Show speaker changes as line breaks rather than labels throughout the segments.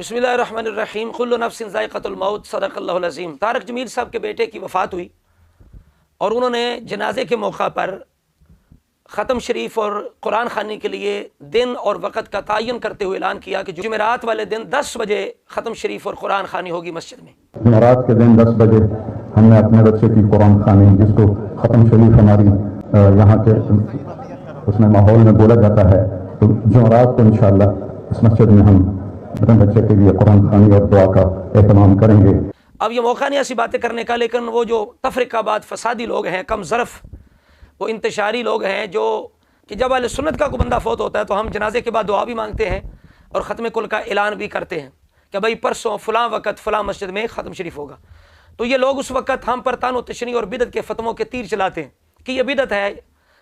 بسم اللہ الرحمن الرحیم کل نفس ذائقۃ الموت صدق اللہ العظیم۔ طارق جمیل صاحب کے بیٹے کی وفات ہوئی اور انہوں نے جنازے کے موقع پر ختم شریف اور قرآن خوانی کے لیے دن اور وقت کا تعین کرتے ہوئے اعلان کیا کہ جمعرات والے دن 10 بجے ختم شریف اور قرآن خوانی ہوگی مسجد میں۔
جمعرات کے دن 10 بجے ہم نے اپنے بچے کی قرآن خوانی، جس کو ختم شریف ہماری یہاں کے اس میں ماحول میں بولا جاتا ہے، تو جمعرات کو انشاءاللہ اس مسجد میں ہم اپنے بچے کے لیے قرآن خوانی اور دعا کا اہتمام کریں گے۔
اب یہ موقع نہیں ایسی باتیں کرنے کا، لیکن وہ جو تفرقہ باد فسادی لوگ ہیں، کم ظرف، وہ انتشاری لوگ ہیں جو کہ جب اہل سنت کا کوئی بندہ فوت ہوتا ہے تو ہم جنازے کے بعد دعا بھی مانگتے ہیں اور ختم کل کا اعلان بھی کرتے ہیں کہ بھائی پرسوں فلاں وقت فلاں مسجد میں ختم شریف ہوگا۔ تو یہ لوگ اس وقت ہم پر طعن و تشنیع اور بدعت کے فتووں کے تیر چلاتے ہیں کہ یہ بدعت ہے،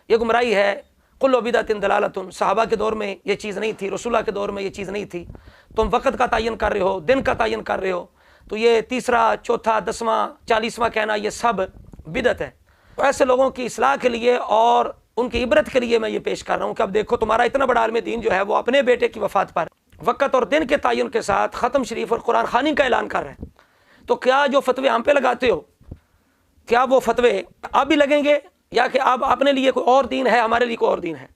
یہ گمراہی ہے، کل بدعت دلالۃ۔ صحابہ کے دور میں یہ چیز نہیں تھی، رسول اللہ کے دور میں یہ چیز نہیں تھی، تم وقت کا تعین کر رہے ہو، دن کا تعین کر رہے ہو، تو یہ تیسرا، چوتھا، 10واں، 40واں کہنا یہ سب بدعت ہے۔ تو ایسے لوگوں کی اصلاح کے لیے اور ان کی عبرت کے لیے میں یہ پیش کر رہا ہوں کہ اب دیکھو تمہارا اتنا بڑا عالم دین جو ہے وہ اپنے بیٹے کی وفات پر وقت اور دن کے تعین کے ساتھ ختم شریف اور قرآن خوانی کا اعلان کر رہے ہیں، تو کیا جو فتوے ہم پہ لگاتے ہو، کیا وہ فتوے اب بھی لگیں گے یا کہ اب اپنے لیے کوئی اور دین ہے، ہمارے لیے کوئی اور دین ہے؟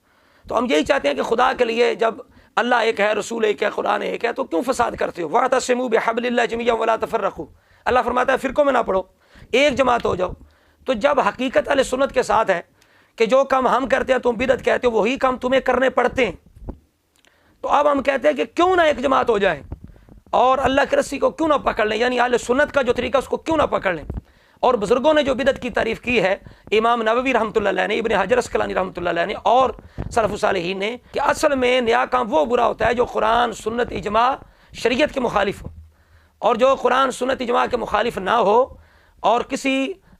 تو ہم یہی چاہتے ہیں کہ خدا کے لیے جب اللہ ایک ہے، رسول ایک ہے، قرآن ایک ہے، تو کیوں فساد کرتے ہو؟ وَاعْتَصِمُوا بِحَبْلِ اللَّهِ جَمِيعًا وَلَا تَفَرَّقُوا۔ اللہ فرماتا ہے فرقوں میں نہ پڑو، ایک جماعت ہو جاؤ۔ تو جب حقیقت اہل سنت کے ساتھ ہے کہ جو کام ہم کرتے ہیں تم بدعت کہتے ہو، وہی کام تمہیں کرنے پڑتے ہیں، تو اب ہم کہتے ہیں کہ کیوں نہ ایک جماعت ہو جائے اور اللہ کی رسی کو کیوں نہ پکڑ لیں، یعنی اہل سنت کا جو طریقہ اس کو کیوں نہ پکڑ لیں۔ اور بزرگوں نے جو بدعت کی تعریف کی ہے، امام نووی رحمۃ اللہ علیہ نے، ابن حجر اسقلانی رحمۃ اللہ علیہ نے اور سلف صالحین نے، کہ اصل میں نیا کام وہ برا ہوتا ہے جو قرآن، سنت، اجماع، شریعت کے مخالف ہو، اور جو قرآن، سنت، اجماع کے مخالف نہ ہو اور کسی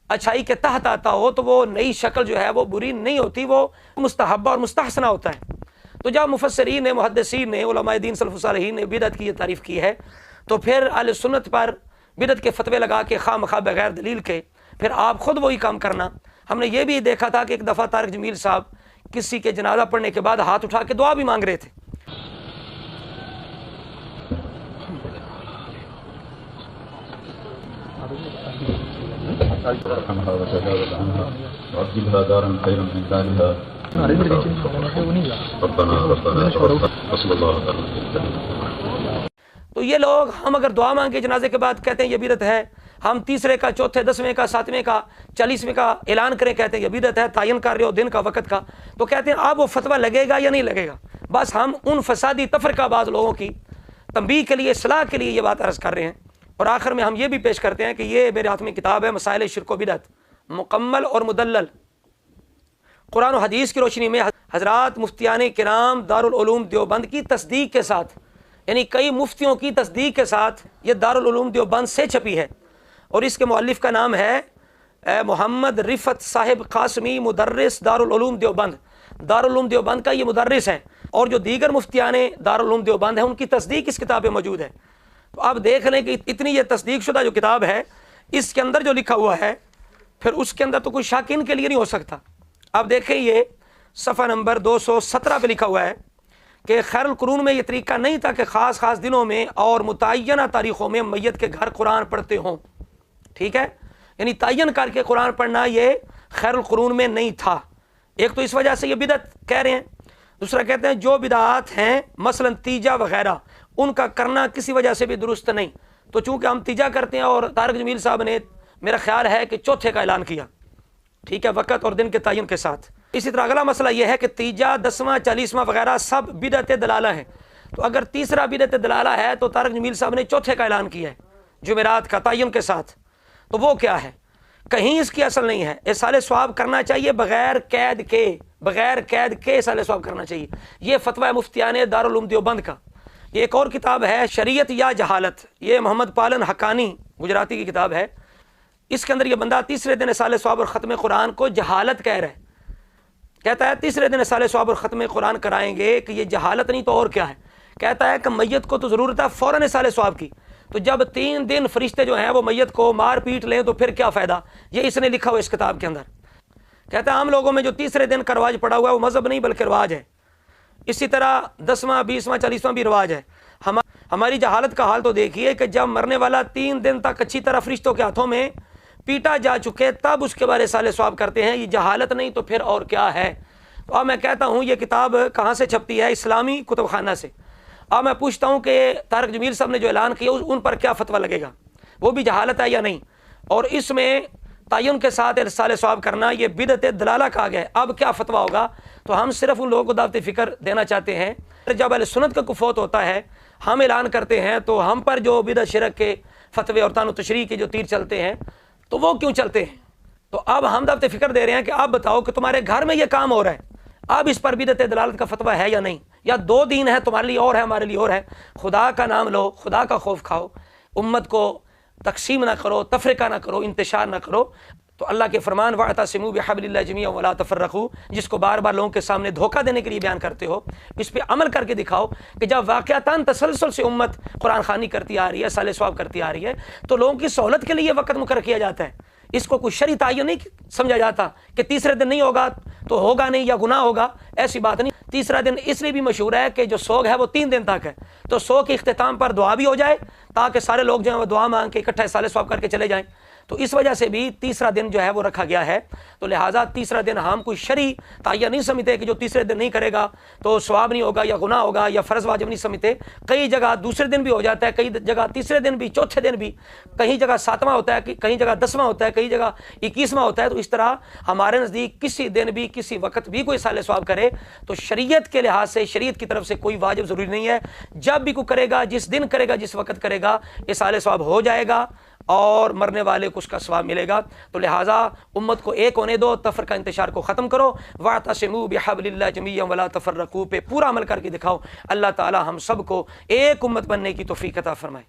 اچھائی کے تحت آتا ہو تو وہ نئی شکل جو ہے وہ بری نہیں ہوتی، وہ مستحبہ اور مستحسنہ ہوتا ہے۔ تو جب مفسرین نے، محدثین نے، علماء دین، سلف صالحین نے بدعت کی یہ تعریف کی ہے، تو پھر اہل سنت پر بدعت کے فتوے لگا کے خواہ مخواہ بغیر دلیل کے پھر آپ خود وہی کام کرنا۔ ہم نے یہ بھی دیکھا تھا کہ ایک دفعہ طارق جمیل صاحب کسی کے جنازہ پڑھنے کے بعد ہاتھ اٹھا کے دعا بھی مانگ رہے تھے۔ تو یہ لوگ ہم اگر دعا مانگے جنازے کے بعد کہتے ہیں یہ بدعت ہے، ہم تیسرے کا، چوتھے، 10ویں کا، 7ویں کا، 40ویں کا اعلان کریں کہتے ہیں یہ بدعت ہے، تعین کر رہے ہو دن کا، وقت کا، تو کہتے ہیں اب وہ فتویٰ لگے گا یا نہیں لگے گا؟ بس ہم ان فسادی تفرقہ باز لوگوں کی تنبیہ کے لیے، اصلاح کے لیے یہ بات عرض کر رہے ہیں۔ اور آخر میں ہم یہ بھی پیش کرتے ہیں کہ یہ میرے ہاتھ میں کتاب ہے مسائل شرک و بدعت، مکمل اور مدلل، قرآن و حدیث کی روشنی میں حضرات مفتیان کرام دارالعلوم دیوبند کی تصدیق کے ساتھ، یعنی کئی مفتیوں کی تصدیق کے ساتھ یہ دارالعلوم دیوبند سے چھپی ہے، اور اس کے مؤلف کا نام ہے محمد رفعت صاحب قاسمی، مدرس دارالعلوم دیوبند۔ دارالعلوم دیوبند کا یہ مدرس ہے، اور جو دیگر مفتیان دارالعلوم دیوبند ہیں ان کی تصدیق اس کتاب میں موجود ہے۔ تو آپ دیکھ لیں کہ اتنی یہ تصدیق شدہ جو کتاب ہے، اس کے اندر جو لکھا ہوا ہے پھر اس کے اندر تو کوئی شک ان کے لیے نہیں ہو سکتا۔ آپ دیکھیں یہ صفحہ نمبر 217 پہ لکھا ہوا ہے کہ خیر القرون میں یہ طریقہ نہیں تھا کہ خاص خاص دنوں میں اور متعینہ تاریخوں میں میت کے گھر قرآن پڑھتے ہوں، ٹھیک ہے، یعنی تعین کر کے قرآن پڑھنا یہ خیر القرون میں نہیں تھا۔ ایک تو اس وجہ سے یہ بدعت کہہ رہے ہیں، دوسرا کہتے ہیں جو بدعات ہیں مثلا تیجا وغیرہ، ان کا کرنا کسی وجہ سے بھی درست نہیں۔ تو چونکہ ہم تیجا کرتے ہیں اور طارق جمیل صاحب نے میرا خیال ہے کہ چوتھے کا اعلان کیا، ٹھیک ہے، وقت اور دن کے تعین کے ساتھ۔ اسی طرح اگلا مسئلہ یہ ہے کہ تیجا، 10واں، 40واں وغیرہ سب بدعت دلالہ ہیں۔ تو اگر تیسرا بدعت دلالہ ہے تو طارق جمیل صاحب نے چوتھے کا اعلان کیا ہے جمعرات کا تعین کے ساتھ، تو وہ کیا ہے؟ کہیں اس کی اصل نہیں ہے۔ اصال ثواب کرنا چاہیے بغیر قید کے، بغیر قید کے اصال ثواب کرنا چاہیے۔ یہ فتویٰ مفتیان دارالعلوم دیوبند کا۔ یہ ایک اور کتاب ہے شریعت یا جہالت، یہ محمد پالن حقانی گجراتی کی کتاب ہے۔ اس کے اندر یہ بندہ تیسرے دن اصال ثواب اور ختم قرآن کو جہالت کہہ رہا ہے، کہتا ہے تیسرے دن اصال ثواب اور ختم قرآن کرائیں گے کہ یہ جہالت نہیں تو اور کیا ہے؟ کہتا ہے کہ میت کو تو ضرورت ہے فوراً اصال ثواب کی، تو جب 3 دن فرشتے جو ہیں وہ میت کو مار پیٹ لیں تو پھر کیا فائدہ؟ یہ اس نے لکھا ہوا اس کتاب کے اندر۔ کہتا ہے عام لوگوں میں جو تیسرے دن کا رواج پڑا ہوا ہے وہ مذہب نہیں بلکہ رواج ہے۔ اسی طرح 10واں، 20واں، 40واں بھی رواج ہے۔ ہماری جہالت کا حال تو دیکھیے کہ جب مرنے والا 3 دن تک اچھی طرح فرشتوں کے ہاتھوں میں پیٹا جا چکے تب اس کے بارے سال ثواب کرتے ہیں. یہ جہالت نہیں تو پھر اور کیا ہے؟ تو اب میں کہتا ہوں یہ کتاب کہاں سے چھپتی ہے؟ اسلامی کتب خانہ سے. اب میں پوچھتا ہوں کہ طارق جمیل صاحب نے جو اعلان کیا ان پر کیا فتویٰ لگے گا؟ وہ بھی جہالت ہے یا نہیں؟ اور اس میں تعین کے ساتھ ارسال ثواب کرنا یہ بدعت دلالہ کہا گیا ہے. اب کیا فتویٰ ہوگا؟ تو ہم صرف ان لوگوں کو دعوت فکر دینا چاہتے ہیں. جب اہل سنت کا کوئی فوت ہوتا ہے ہم اعلان کرتے ہیں تو ہم پر جو بدعت شرک کے فتوے اور طعن و تشریح کے جو تیر چلتے ہیں تو وہ کیوں چلتے ہیں؟ تو اب ہم دعوت فکر دے رہے ہیں کہ آپ بتاؤ کہ تمہارے گھر میں یہ کام ہو رہا ہے، اب اس پر بدعت دلالت کا فتویٰ ہے یا نہیں؟ یا 2 دین ہے، تمہارے لیے اور ہے ہمارے لیے اور ہے. خدا کا نام لو، خدا کا خوف کھاؤ، امت کو تقسیم نہ کرو، تفرقہ نہ کرو، انتشار نہ کرو. تو اللہ کے فرمان وَاعْتَصِمُوا بِحَبْلِ اللَّهِ جَمِيعًا وَلَا تَفَرَّقُوا، جس کو بار بار لوگوں کے سامنے دھوکہ دینے کے لیے بیان کرتے ہو، اس پہ عمل کر کے دکھاؤ کہ جب واقعتاً تسلسل سے امت قرآن خوانی کرتی آ رہی ہے، صالح ثواب کرتی آ رہی ہے، تو لوگوں کی سہولت کے لیے یہ وقت مقرر کیا جاتا ہے. اس کو کوئی شرعی تعین نہیں سمجھا جاتا کہ تیسرے دن نہیں ہوگا تو ہوگا نہیں یا گناہ ہوگا، ایسی بات نہیں. تیسرا دن اس لیے بھی مشہور ہے کہ جو سوگ ہے وہ 3 دن تک ہے، تو سوگ کے اختتام پر دعا بھی ہو جائے تاکہ سارے لوگ جو ہیں وہ دعا مانگ کے اکٹھے صالح ثواب کر کے چلے جائیں. تو اس وجہ سے بھی تیسرا دن جو ہے وہ رکھا گیا ہے. تو لہٰذا تیسرا دن ہم کوئی شرعی تعین نہیں سمجھتے کہ جو تیسرے دن نہیں کرے گا تو ثواب نہیں ہوگا یا گناہ ہوگا یا فرض واجب نہیں سمجھتے. کئی جگہ دوسرے دن بھی ہو جاتا ہے، کئی جگہ تیسرے دن بھی، چوتھے دن بھی، کہیں جگہ 7واں ہوتا ہے، کہیں جگہ 10واں ہوتا ہے، کئی جگہ 21واں ہوتا ہے. تو اس طرح ہمارے نزدیک کسی دن بھی کسی وقت بھی کوئی صالح ثواب کرے تو شریعت کے لحاظ سے، شریعت کی طرف سے کوئی واجب ضروری نہیں ہے. جب بھی کوئی کرے گا، جس دن کرے گا، جس وقت کرے گا، یہ صالح ثواب ہو جائے گا اور مرنے والے کو اس کا ثواب ملے گا. تو لہٰذا امت کو ایک ہونے دو، تفرقہ انتشار کو ختم کرو. وَاعْتَصِمُوا بِحَبْلِ اللَّهِ جَمِيعًا وَلَا تَفَرَّقُوا پہ پورا عمل کر کے دکھاؤ. اللہ تعالی ہم سب کو ایک امت بننے کی توفیق عطا فرمائے.